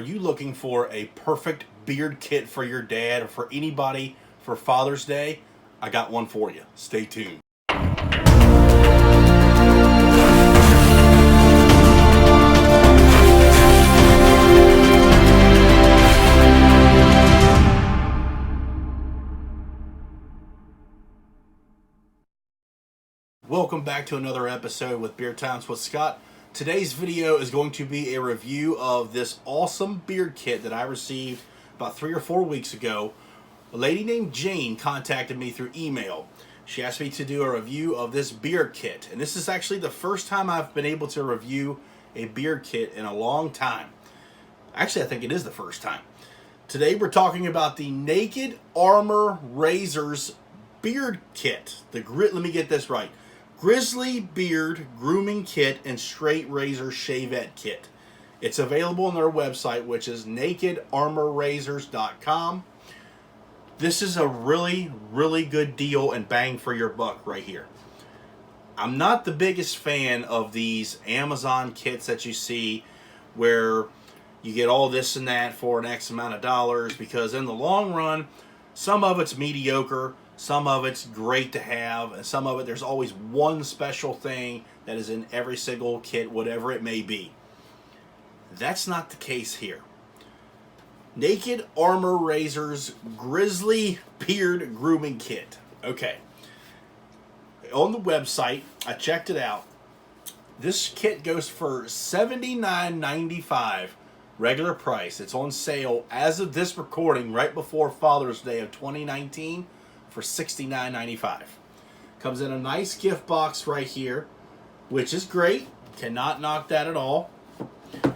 Are you looking for a perfect beard kit for your dad or for anybody for Father's Day? I got one for you. Stay tuned. Welcome back to another episode with Beard Times with Scott. Today's video is going to be a review of this awesome beard kit that I received about 3 or 4 weeks ago. A lady named Jane contacted me through email. She asked me to do a review of this beard kit, and this is actually the first time I've been able to review a beard kit in a long time. Actually, I think it is the first time. Today we're talking about the Naked Armor Razors beard kit. Let me get this right. Grizzly Beard Grooming Kit and Straight Razor Shavette Kit. It's available on their website, which is nakedarmorrazors.com. This is a really, really good deal and bang for your buck right here. I'm not the biggest fan of these Amazon kits that you see where you get all this and that for an X amount of dollars, because in the long run, some of it's mediocre, some of it's great to have, and some of it, there's always one special thing that is in every single kit, whatever it may be. That's not the case here. Naked Armor Razors Grizzly Beard Grooming Kit. Okay. On the website, I checked it out. This kit goes for $79.95 regular price. It's on sale as of this recording right before Father's Day of 2019 for $69.95. Comes in a nice gift box right here, which is great. Cannot knock that at all.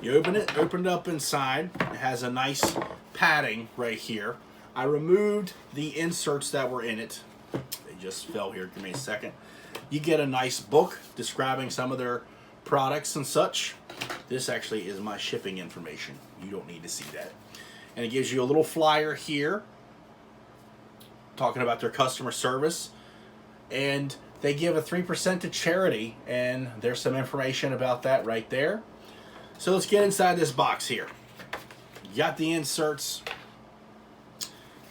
You open it up inside. It has a nice padding right here. I removed the inserts that were in it. They just fell here. Give me a second. You get a nice book describing some of their products and such. This actually is my shipping information. You don't need to see that. And it gives you a little flyer here talking about their customer service, and they give a 3% to charity, and there's some information about that right there. So let's get inside this box here. You got the inserts.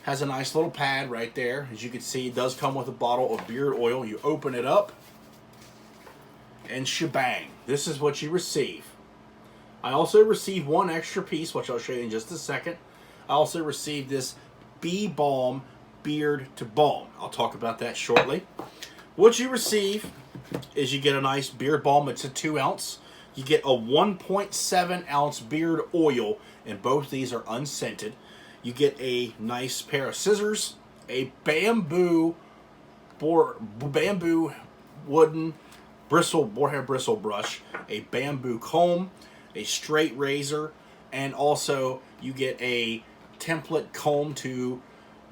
Has a nice little pad right there. As you can see, it does come with a bottle of beard oil. You open it up, and shebang, this is what you receive. I also received one extra piece, which I'll show you in just a second. I also received this Bee Balm Beard to Balm. I'll talk about that shortly. What you receive is you get a nice beard balm. It's a 2 ounce. You get a 1.7 ounce beard oil, and both these are unscented. You get a nice pair of scissors, a bamboo wooden boar hair bristle brush, a bamboo comb, a straight razor, and also you get a template comb to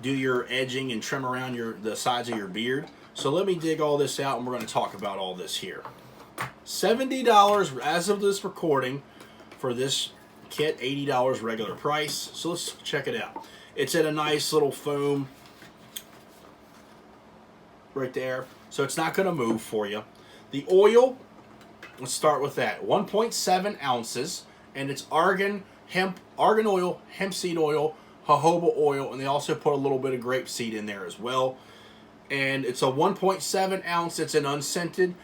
do your edging and trim around the sides of your beard. So let me dig all this out, and we're going to talk about all this here. $70 as of this recording for this kit, $80 regular price. So let's check it out. It's in a nice little foam right there, so it's not going to move for you. The oil, let's start with that. 1.7 ounces, and it's argan oil, hemp seed oil, jojoba oil, and they also put a little bit of grapeseed in there as well. And it's a 1.7 ounce. It's an unscented,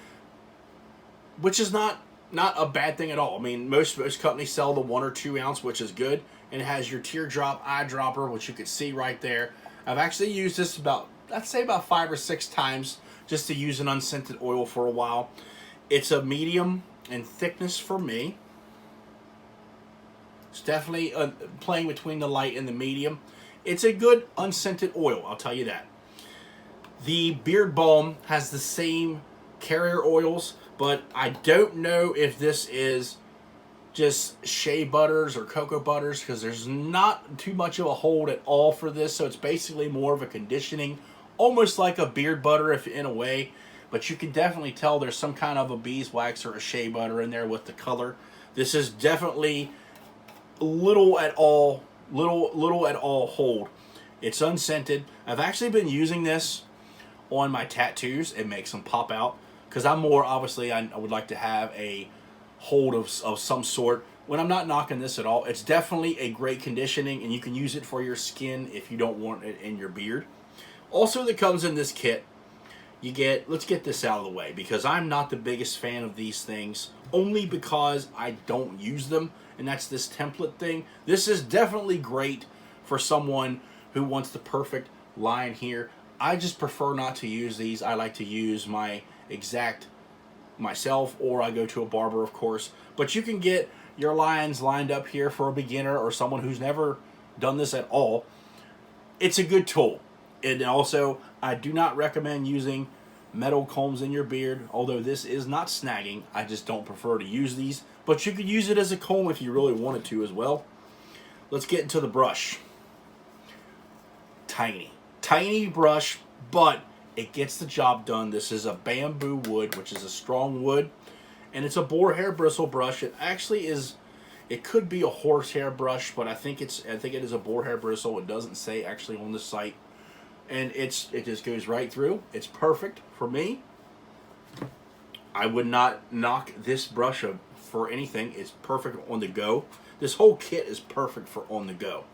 which is not a bad thing at all. I mean, most companies sell the 1 or 2 ounce, which is good. And it has your teardrop eyedropper, which you can see right there. I've actually used this I'd say about 5 or 6 times just to use an unscented oil for a while. It's a medium in thickness for me. It's definitely playing between the light and the medium. It's a good unscented oil, I'll tell you that. The beard balm has the same carrier oils, but I don't know if this is just shea butters or cocoa butters, because there's not too much of a hold at all for this. So it's basically more of a conditioning, almost like a beard butter in a way, but you can definitely tell there's some kind of a beeswax or a shea butter in there with the color. This is definitely little at all hold. It's unscented. I've actually been using this on my tattoos. It makes them pop out, because I'm more, obviously, I would like to have a hold of some sort. when I'm not knocking this at all, it's definitely a great conditioning, and you can use it for your skin if you don't want it in your beard. Also, that comes in this kit, you get, let's get this out of the way, because I'm not the biggest fan of these things, only because I don't use them, and that's this template thing. This is definitely great for someone who wants the perfect line here. I just prefer not to use these. I like to use my exact myself, or I go to a barber, of course. But you can get your lines lined up here for a beginner or someone who's never done this at all. It's a good tool. And also, I do not recommend using metal combs in your beard, although this is not snagging. I just don't prefer to use these. But you could use it as a comb if you really wanted to as well. Let's get into the brush. Tiny brush, but it gets the job done. This is a bamboo wood, which is a strong wood, and it's a boar hair bristle brush. It actually is, it could be a horsehair brush, but I think it is a boar hair bristle. It doesn't say actually on the site, and it just goes right through. It's perfect for me. I would not knock this brush for anything. It's perfect on the go. This whole kit is perfect for on the go.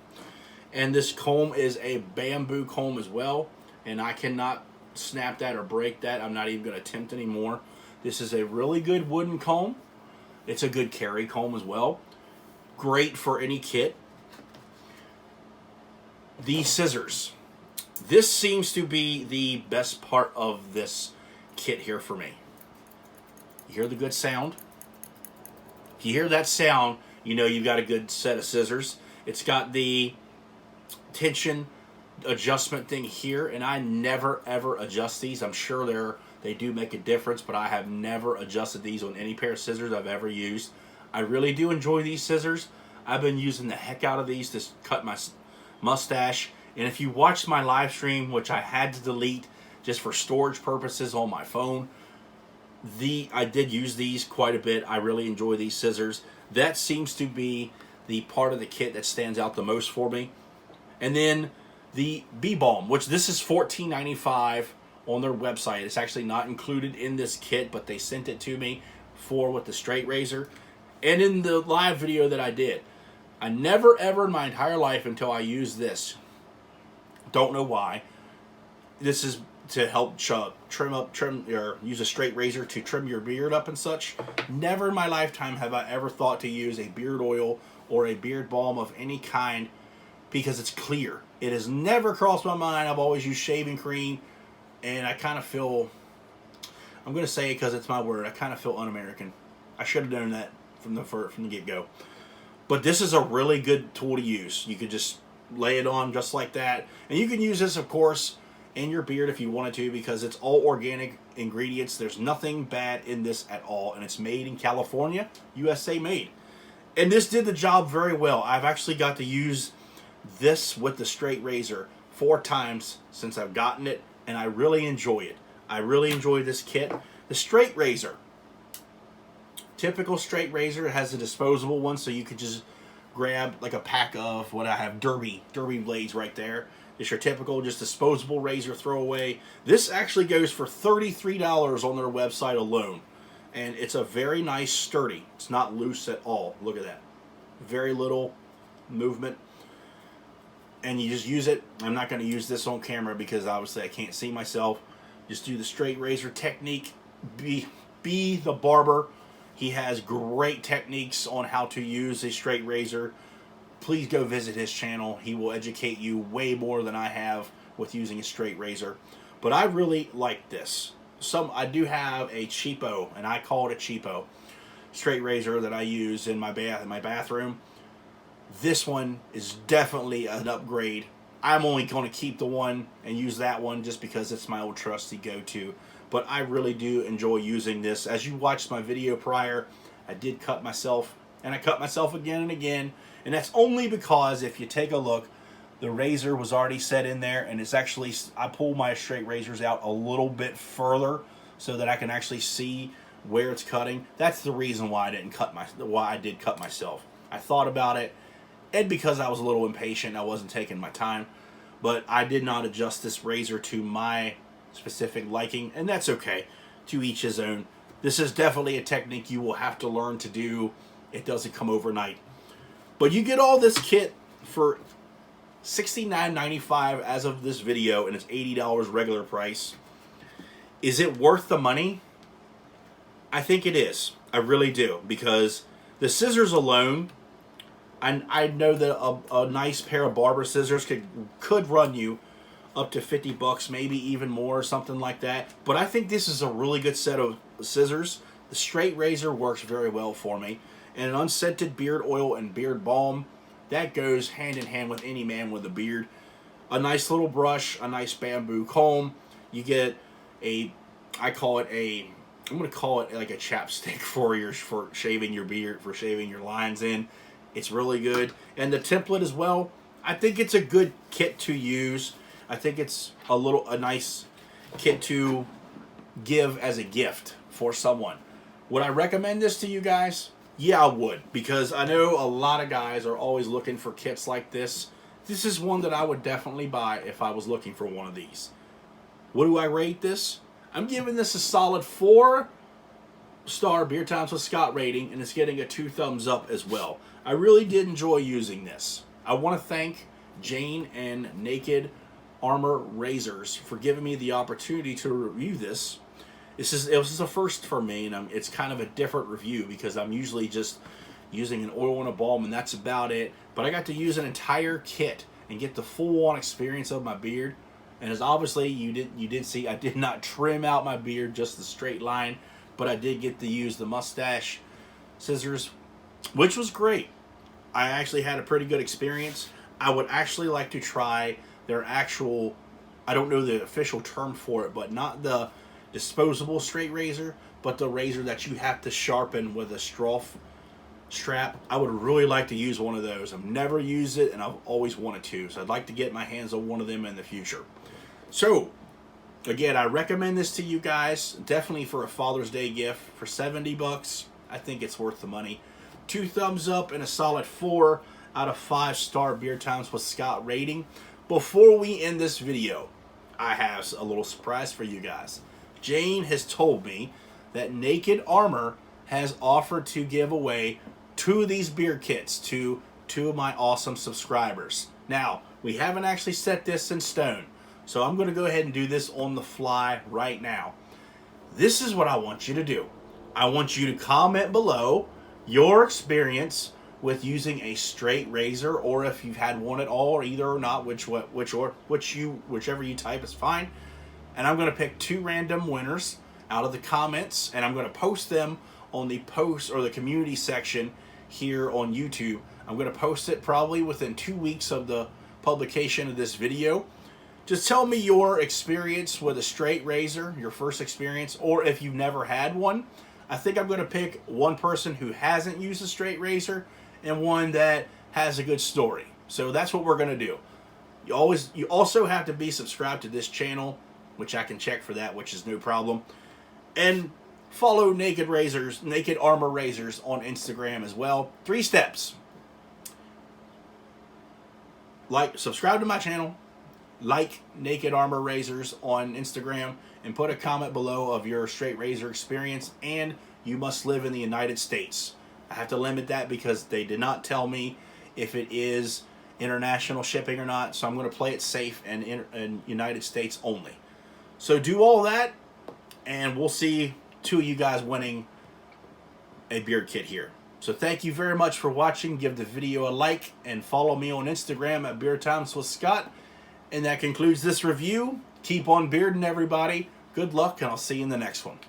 And this comb is a bamboo comb as well, and I cannot snap that or break that. I'm not even going to attempt anymore. This is a really good wooden comb. It's a good carry comb as well. Great for any kit. These scissors. This seems to be the best part of this kit here for me. You hear the good sound? If you hear that sound, you know you've got a good set of scissors. It's got the tension adjustment thing here, and I never ever adjust these. I'm sure they do make a difference, but I have never adjusted these on any pair of scissors I've ever used. I really do enjoy these scissors. I've been using the heck out of these to cut my mustache, and if you watched my live stream, which I had to delete just for storage purposes on my phone, I did use these quite a bit. I really enjoy these scissors. That seems to be the part of the kit that stands out the most for me. And then the bee balm, which this is $14.95 on their website. It's actually not included in this kit, but they sent it to me with the straight razor. And in the live video that I did, I never ever in my entire life until I used this, don't know why, this is to help use a straight razor to trim your beard up and such. Never in my lifetime have I ever thought to use a beard oil or a beard balm of any kind, because it's clear. It has never crossed my mind. I've always used shaving cream, and I kind of feel, I'm going to say it because it's my word, I kind of feel un-American. I should have known that from the get-go. But this is a really good tool to use. You could just lay it on just like that. And you can use this, of course, in your beard if you wanted to, because it's all organic ingredients. There's nothing bad in this at all, and it's made in California, USA made. And this did the job very well. I've actually got to use this with the straight razor 4 times since I've gotten it, and I really enjoy it. I really enjoy this kit. The straight razor, typical straight razor, it has a disposable one, so you could just grab like a pack of what I have, derby blades right there. It's your typical just disposable razor throwaway. This actually goes for $33 on their website alone, and it's a very nice sturdy. It's not loose at all. Look at that, very little movement. And you just use it. I'm not going to use this on camera because obviously I can't see myself. Just do the straight razor technique. Be the barber. He has great techniques on how to use a straight razor. Please go visit his channel. He will educate you way more than I have with using a straight razor. But I really like this. I do have a cheapo, and I call it a cheapo, straight razor that I use in my bathroom. This one is definitely an upgrade. I'm only going to keep the one and use that one just because it's my old trusty go-to. But I really do enjoy using this. As you watched my video prior, I did cut myself, and I cut myself again and again. And that's only because if you take a look, the razor was already set in there, and it's actually, I pull my straight razors out a little bit further so that I can actually see where it's cutting. That's the reason why I did cut myself. I thought about it. And because I was a little impatient, I wasn't taking my time. But I did not adjust this razor to my specific liking, and that's okay. To each his own. This is definitely a technique you will have to learn to do It doesn't come overnight. But you get all this kit for $69.95 as of this video, and it's $80 regular price. Is it worth the money? I think it is. I really do, because the scissors alone, I know that a nice pair of barber scissors could run you up to $50, maybe even more, or something like that. But I think this is a really good set of scissors. The straight razor works very well for me, and an unscented beard oil and beard balm, that goes hand in hand with any man with a beard. A nice little brush, a nice bamboo comb. You get I'm going to call it like a chapstick for shaving your beard, for shaving your lines in. It's really good. And the template as well, I think it's a good kit to use. I think it's a nice kit to give as a gift for someone. Would I recommend this to you guys? Yeah, I would, because I know a lot of guys are always looking for kits like this. This is one that I would definitely buy if I was looking for one of these. What do I rate this? I'm giving this a solid 4-star Beard Times with Scott rating, and it's getting a 2 thumbs up as well. I really did enjoy using this. I want to thank Jane and Naked Armor Razors for giving me the opportunity to review this. It was a first for me, and it's kind of a different review because I'm usually just using an oil and a balm, and that's about it. But I got to use an entire kit and get the full-on experience of my beard. And as obviously you did see, I did not trim out my beard, just the straight line, but I did get to use the mustache scissors, which was great. I actually had a pretty good experience. I would actually like to try their actual, I don't know the official term for it, but not the disposable straight razor, but the razor that you have to sharpen with a straw strap. I would really like to use one of those. I've never used it, and I've always wanted to, so I'd like to get my hands on one of them in the future. So again, I recommend this to you guys, definitely for a Father's Day gift. For $70, I think it's worth the money. 2 thumbs up and a solid 4 out of 5-star Beard Times with Scott rating. Before we end this video, I have a little surprise for you guys. Jane has told me that Naked Armor has offered to give away 2 of these beard kits to 2 of my awesome subscribers. Now, we haven't actually set this in stone, so I'm going to go ahead and do this on the fly right now. This is what I want you to do. I want you to comment below your experience with using a straight razor, or if you've had one at all, or either or not, whichever you type is fine. And I'm going to pick 2 random winners out of the comments, and I'm going to post them on the post or the community section here on YouTube. I'm going to post it probably within 2 weeks of the publication of this video. Just tell me your experience with a straight razor, your first experience, or if you've never had one. I think I'm going to pick one person who hasn't used a straight razor and one that has a good story. So that's what we're going to do. You also have to be subscribed to this channel, which I can check for that, which is no problem. And follow Naked Armor Razors on Instagram as well. 3 steps. Subscribe to my channel, like Naked Armor Razors on Instagram, and put a comment below of your straight razor experience, and you must live in the United States. I have to limit that because they did not tell me if it is international shipping or not, so I'm going to play it safe and in United States only. So do all that, and we'll see 2 of you guys winning a beard kit here. So thank you very much for watching. Give the video a like, and follow me on Instagram at Beard Times with Scott. And that concludes this review. Keep on bearding, everybody. Good luck, and I'll see you in the next one.